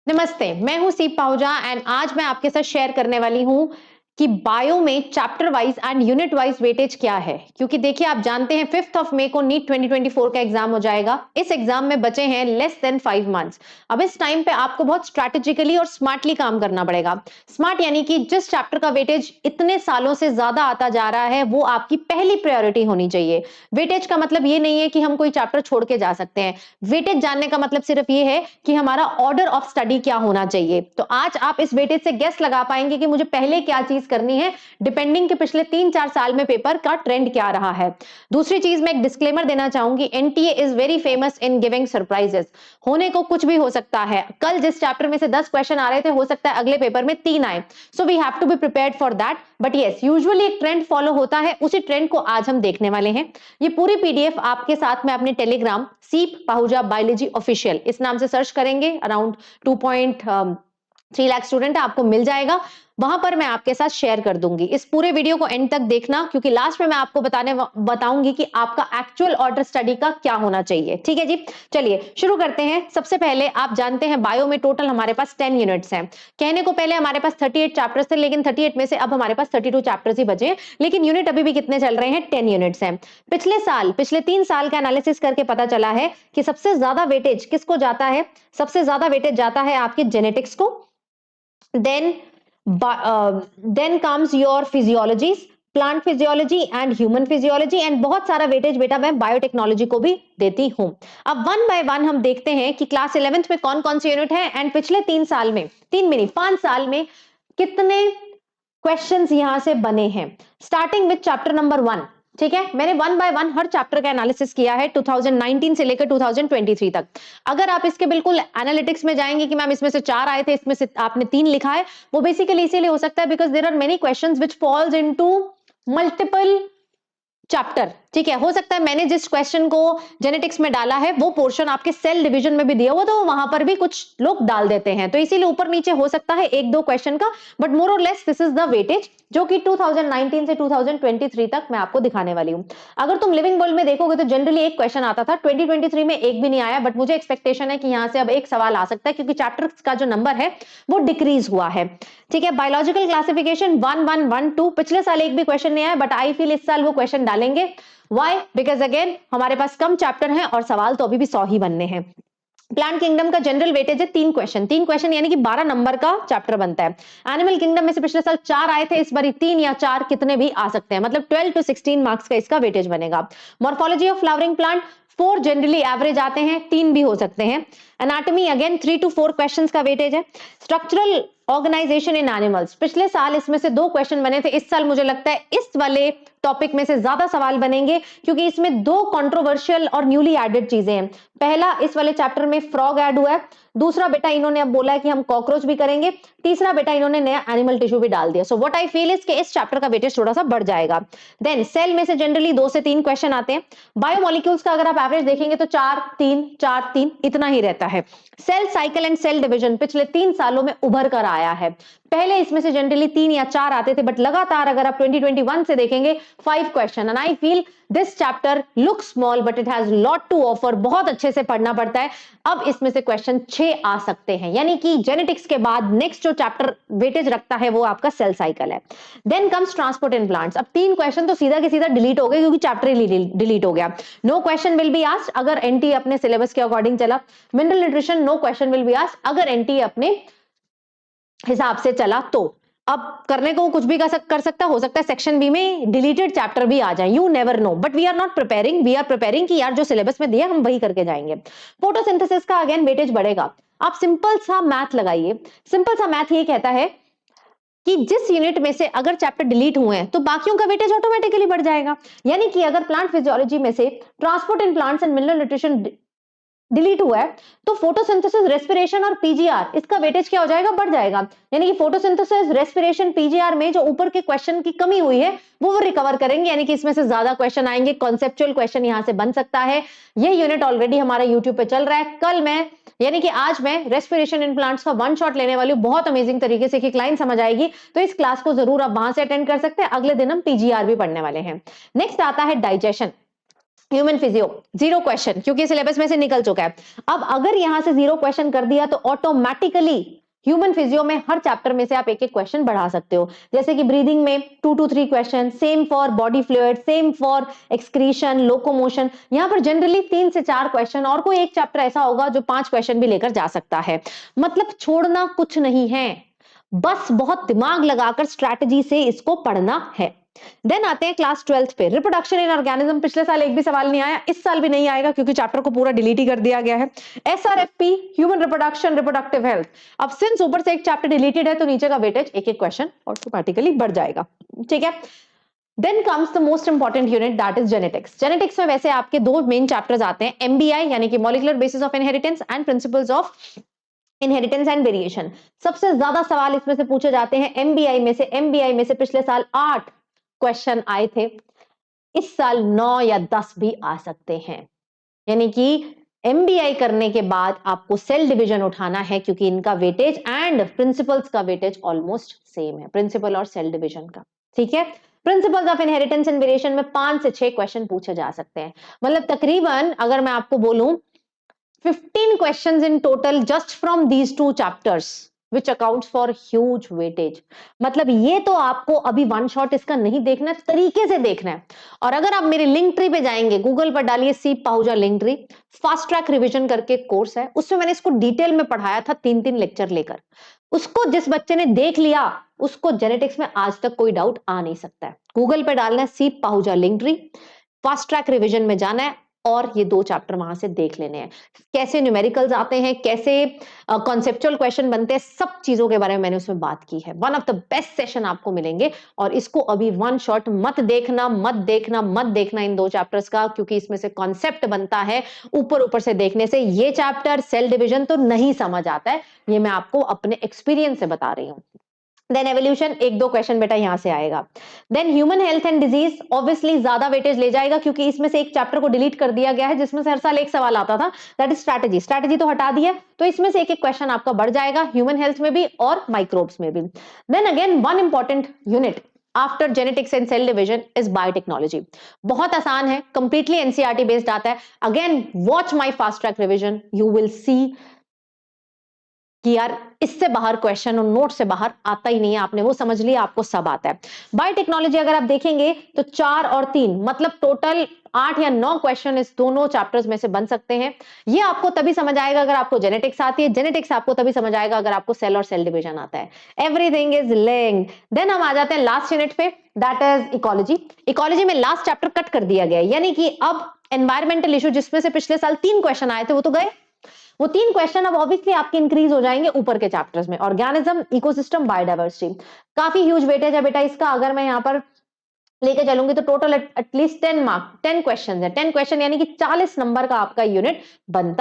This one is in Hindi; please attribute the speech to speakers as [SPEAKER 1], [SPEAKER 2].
[SPEAKER 1] नमस्ते, मैं हूं सीप पाहुजा एंड आज मैं आपके साथ शेयर करने वाली हूं कि बायो में chapter wise and unit wise weightage क्या है। क्योंकि देखिए, आप जानते हैं 5 मई को नीट 2024 का एग्जाम हो जाएगा। इस एग्जाम में बचे हैं लेस देन 5 मंथ्स। अब इस टाइम पे आपको बहुत स्ट्रैटेजिकली और स्मार्टली काम करना पड़ेगा। स्मार्ट यानी कि जिस चैप्टर का वेटेज इतने सालों से ज्यादा आता जा रहा है वो आपकी पहली प्रायोरिटी होनी चाहिए। वेटेज का मतलब ये नहीं है कि हम कोई चैप्टर छोड़ के जा सकते हैं। वेटेज जानने का मतलब सिर्फ ये है कि हमारा ऑर्डर ऑफ स्टडी क्या होना चाहिए। तो आज आप इस वेटेज से गेस लगा पाएंगे कि मुझे पहले क्या चीज करनी है, डिपेंडिंग कि पिछले 3-4 साल में पेपर का ट्रेंड क्या रहा है। दूसरी चीज, मैं एक डिस्क्लेमर देना चाहूंगी, NTA is very famous in giving surprises. होने को कुछ भी हो सकता है। कल जिस चैप्टर में से 10 क्वेश्चन आ रहे थे, हो सकता है अगले पेपर में 3 आए। So we have to be prepared for that. But yes, usually एक ट्रेंड फॉलो होता है, उसी ट्रेंड को आज हम देखने वाले हैं। ये पूरी पीडीएफ आपके साथ में अपने टेलीग्राम सीप पाहुजा बायोलॉजी ऑफिशियल इस नाम से सर्च करेंगे, अराउंड 2.3 लाख स्टूडेंट आपको मिल जाएगा। वहां पर मैं आपके साथ शेयर कर दूंगी। इस पूरे वीडियो को एंड तक देखना, क्योंकि लास्ट में मैं आपको बताऊंगी कि आपका एक्चुअल ऑर्डर स्टडी का क्या होना चाहिए। ठीक है जी, चलिए शुरू करते हैं। सबसे पहले आप जानते हैं बायो में टोटल हमारे पास 10 यूनिट्स हैं। कहने को पहले हमारे पास 38 चैप्टर्स थे, लेकिन 38 में से अब हमारे पास 32 चैप्टर्स ही बचे हैं। लेकिन यूनिट अभी भी कितने चल रहे हैं? 10 यूनिट्स हैं। पिछले 3 साल का एनालिसिस करके पता चला है कि सबसे ज्यादा वेटेज किसको जाता है? सबसे ज्यादा वेटेज जाता है आपके जेनेटिक्स को, then comes your physiologies, plant physiology and human physiology, and बहुत सारा वेटेज बेटा मैं बायोटेक्नोलॉजी को भी देती हूं। अब वन बाय वन हम देखते हैं कि क्लास 11th में कौन कौन सी यूनिट है एंड पिछले 3 साल में, 5 साल में कितने क्वेश्चंस यहां से बने हैं। Starting with chapter number 1। ठीक है, मैंने one by one her chapter का एनालिसिस किया है 2019 से लेकर 2023 तक। अगर आप इसके बिल्कुल एनालिटिक्स में जाएंगे कि मैम इसमें से 4 आए थे, इसमें से आपने 3 लिखा है, वो बेसिकली इसीलिए हो सकता है because there are many questions which falls into multiple chapter. ठीक है, हो सकता है मैंने जिस क्वेश्चन को जेनेटिक्स में डाला है वो पोर्शन आपके सेल डिवीजन में भी दिया हुआ, तो वहां पर भी कुछ लोग डाल देते हैं, तो इसीलिए ऊपर नीचे हो सकता है 1-2 क्वेश्चन का, बट मोर और less this is the weightage जो कि 2019 से 2023 तक मैं आपको दिखाने वाली हूं। अगर तुम लिविंग वर्ल्ड में देखोगे तो जनरली एक क्वेश्चन आता था, 2023 में एक भी नहीं आया, बट मुझे एक्सपेक्टेशन है कि यहां से अब एक सवाल आ सकता है, क्योंकि चैप्टर्स का जो नंबर है वो डिक्रीज हुआ है। ठीक है, बायोलॉजिकल क्लासिफिकेशन 1-1-1-2, पिछले साल एक भी क्वेश्चन नहीं आया, बट आई फील इस साल वो क्वेश्चन डालेंगे। Why? Because again हमारे पास कम चैप्टर हैं और सवाल तो अभी भी 100 ही बनने हैं। प्लांट किंगडम का जनरल वेटेज है 3 क्वेश्चन यानी कि 12 नंबर का चैप्टर बनता है। एनिमल किंगडम में से पिछले साल 4 आए थे, इस बार 3 या 4 कितने भी आ सकते हैं, मतलब 12 to 16 मार्क्स का इसका वेटेज बनेगा। Morphology of flowering plant 4 generally average आते हैं, 3 भी हो सकते हैं। एनाटॉमी अगेन 3 to 4 क्वेश्चंस का वेटेज है। स्ट्रक्चरल ऑर्गेनाइजेशन इन एनिमल्स, पिछले साल इसमें से 2 क्वेश्चन बने थे, इस साल मुझे लगता है इस वाले टॉपिक में से ज्यादा सवाल बनेंगे, क्योंकि इसमें 2 कंट्रोवर्शियल और न्यूली एडेड चीजें हैं। पहला, इस वाले चैप्टर में फ्रॉग ऐड हुआ है। दूसरा बेटा इन्होंने अब बोला है कि हम कॉकरोच भी करेंगे। तीसरा बेटा इन्होंने नया एनिमल टिश्यू भी डाल दिया। So what I feel is कि इस चैप्टर का वेटेज थोड़ा सा बढ़ जाएगा। देन सेल में से जनरली 2 से 3 क्वेश्चन आते हैं। बायोमोलिक्यूल्स का अगर आप एवरेज देखेंगे तो 4-3 इतना ही रहता है। Cell cycle and cell division पिछले 3 सालों में उभर कर आया है। पहले इसमें से जनरली 3 या 4 आते थे, बट लगातार अगर आप 2021 से देखेंगे 5 question, and I feel this chapter look small but it has lot to offer. बहुत अच्छे से पढ़ना पड़ता है। अब इसमें से क्वेश्चन 6 आ सकते हैं, यानी कि जेनेटिक्स के बाद नेक्स्ट जो चैप्टर वेटेज रखता है वो आपका सेल साइकिल है। Then comes transport in plants. अब 3 क्वेश्चन तो सीधा के सीधा डिलीट हो गए, क्योंकि चैप्टर ही डिलीट हो गया। No question will be asked अगर एनटी अपने सिलेबस के अकॉर्डिंग चला। Mineral nutrition no question will be asked अगर एनटी अपने हिसाब से चला तो। अब करने को कुछ भी कर सकता, हो सकता है सेक्शन बी में डिलीटेड चैप्टर भी आ जाए, you never know, but we are not preparing, we are preparing कि यार जो सिलेबस में दिया हम वही करके जाएंगे। फोटोसिंथेसिस का अगेन वेटेज बढ़ेगा। आप सिंपल सा मैथ लगाइए। सिंपल सा मैथ ये कहता है कि जिस यूनिट में से अगर चैप्टर डिलीट हुए हैं तो बाकियों का वेटेज ऑटोमेटिकली बढ़ जाएगा। यानी कि अगर प्लांट फिजियोलॉजी में से transport in plants and mineral nutrition delete हुआ है तो फोटोसिंथेसिस, रेस्पिरेशन और पीजीआर, इसका वेटेज क्या हो जाएगा? बढ़ जाएगा। यानी कि फोटोसिंथेसिस, रेस्पिरेशन, पीजीआर में जो ऊपर के क्वेश्चन की कमी हुई है वो रिकवर करेंगे, यानी कि इसमें से ज्यादा क्वेश्चन आएंगे। कॉन्सेप्चुअल क्वेश्चन यहां से बन सकता है। ये यूनिट ऑलरेडी हमारा यूट्यूब पे चल रहा है। कल मैं यानी कि आज मैं रेस्पिरेशन इन प्लांट्स का 1 शॉट लेने वाली हूं, बहुत अमेजिंग तरीके से कि क्लाइंट समझ आएगी, तो इस क्लास को जरूर आप वहां से अटेंड कर सकते हैं। अगले दिन हम पीजीआर भी पढ़ने वाले हैं। नेक्स्ट आता है डाइजेशन। ह्यूमन फिजियो 0 क्वेश्चन, क्योंकि सिलेबस में से निकल चुका है। अब अगर यहां से 0 क्वेश्चन कर दिया तो ऑटोमेटिकली ह्यूमन फिजियो में हर चैप्टर में से आप एक एक क्वेश्चन बढ़ा सकते हो। जैसे कि ब्रीदिंग में 2 to 3 question, same for body fluid, same for excretion, locomotion. यहां पर जनरली 3 से 4 क्वेश्चन, और कोई एक चैप्टर ऐसा होगा जो 5 क्वेश्चन भी लेकर जा सकता है। मतलब छोड़ना कुछ नहीं है, बस बहुत दिमाग लगाकर स्ट्रैटेजी से इसको पढ़ना है। देन आते हैं क्लास 12th पे, रिप्रोडक्शन इन ऑर्गेनिज्म। पिछले साल एक भी सवाल नहीं आया, इस साल भी नहीं आएगा क्योंकि चैप्टर को पूरा डिलीट ही कर दिया गया है। एसआरएफपी, ह्यूमन रिप्रोडक्शन, रिप्रोडक्टिव हेल्थ। अब सिंस ऊपर से एक चैप्टर डिलीटेड है तो नीचे का वेटेज एक एक क्वेश्चन ऑटोमेटिकली बढ़ जाएगा, ठीक है। Then comes the most important unit, that is genetics. Genetics में वैसे आपके 2 मेन चैप्टर्स आते हैं, एमबीआई यानी कि molecular basis of inheritance and principles of inheritance and variation. सबसे ज्यादा सवाल इसमें से पूछे जाते हैं एमबीआई में से। एमबीआई में से पिछले साल 8 क्वेश्चन आए थे, इस साल 9 या 10 भी आ सकते हैं। यानी कि एमबीआई करने के बाद आपको सेल डिवीजन उठाना है, क्योंकि इनका वेटेज एंड प्रिंसिपल्स का वेटेज ऑलमोस्ट सेम है, प्रिंसिपल और सेल डिवीजन का, ठीक है। Principles of inheritance and variation में 5 से 6 क्वेश्चन पूछे जा सकते हैं। मतलब तकरीबन अगर मैं आपको बोलूं 15 questions in total just from these 2 chapters which accounts for huge weightage। मतलब ये तो आपको अभी वन शॉट इसका नहीं देखना है, तरीके से देखना है। और अगर आप मेरे लिंक ट्री पे जाएंगे, गूगल पर डालिए C Pahuja link tree, fast track revision करके कोर्स है, उसमें मैंने इसको डिटेल में पढ़ाया था 3-3 लेक्चर लेकर। उसको जिस बच्चे ने देख लिया उसको जेनेटिक्स में आज तक कोई डाउट आ नहीं सकता है। गूगल पे डालना है C Pahuja link tree, fast track revision में जाना है और ये 2 चैप्टर वहां से देख लेने हैं। कैसे न्यूमेरिकल्स आते हैं, कैसे कॉन्सेप्चुअल क्वेश्चन बनते हैं, सब चीजों के बारे में मैंने उसमें बात की है। One of the best session आपको मिलेंगे, और इसको अभी वन शॉट मत देखना, मत देखना, मत देखना इन 2 चैप्टर्स का, क्योंकि इसमें से कॉन्सेप्ट बनता है ऊपर ऊपर से देखने से। ये चैप्टर सेल डिवीजन तो नहीं समझ आता है, ये मैं आपको अपने एक्सपीरियंस से बता रही हूँ। देन एवोल्यूशन, 1-2 क्वेश्चन बेटा यहां से आएगा। Then human health and disease obviously ज्यादा वेटेज ले जाएगा, क्योंकि इसमें से एक चैप्टर को डिलीट कर दिया गया है जिसमें से हर साल एक सवाल आता था, दैट इज स्ट्रैटेजी। स्ट्रैटेजी तो हटा दी है, तो इसमें से एक एक क्वेश्चन आपका बढ़ जाएगा, ह्यूमन हेल्थ में भी और माइक्रोब्स में भी। Then again one important unit after genetics and cell division is biotechnology. बहुत आसान है, कंप्लीटली एनसीईआरटी बेस्ड आता है। Again watch my fast track revision, you will see कि यार इससे बाहर क्वेश्चन और नोट से बाहर आता ही नहीं है, आपने वो समझ लिया, आपको सब आता है। बायोटेक्नोलॉजी अगर आप देखेंगे तो 4 और 3 मतलब टोटल 8 या 9 क्वेश्चन इस दोनों चैप्टर्स में से बन सकते हैं। ये आपको तभी समझ आएगा अगर आपको जेनेटिक्स आती है, जेनेटिक्स आपको तभी समझ आएगा अगर आपको सेल और सेल डिवीजन आता है। Everything is linked. देन हम आ जाते हैं लास्ट यूनिट पे, दैट इज इकोलॉजी। इकोलॉजी में लास्ट चैप्टर कट कर दिया गया है, यानी कि अब एनवायरमेंटल इशू जिसमें से पिछले साल 3 क्वेश्चन आए थे वो तो गए। वो 3 क्वेश्चन अब ऑब्वियसली आपके इंक्रीज हो जाएंगे ऊपर के चैप्टर्स में। ऑर्गेनिज्म, इकोसिस्टम, बायोडाइवर्सिटी, काफी ह्यूज वेटेज है बेटा इसका। अगर मैं यहाँ पर लेके चलूंगी तो टोटल एटलीस्ट 10 मार्क, 10 क्वेश्चन है। 10 क्वेश्चन यानी कि 40 नंबर का आपका यूनिट बनता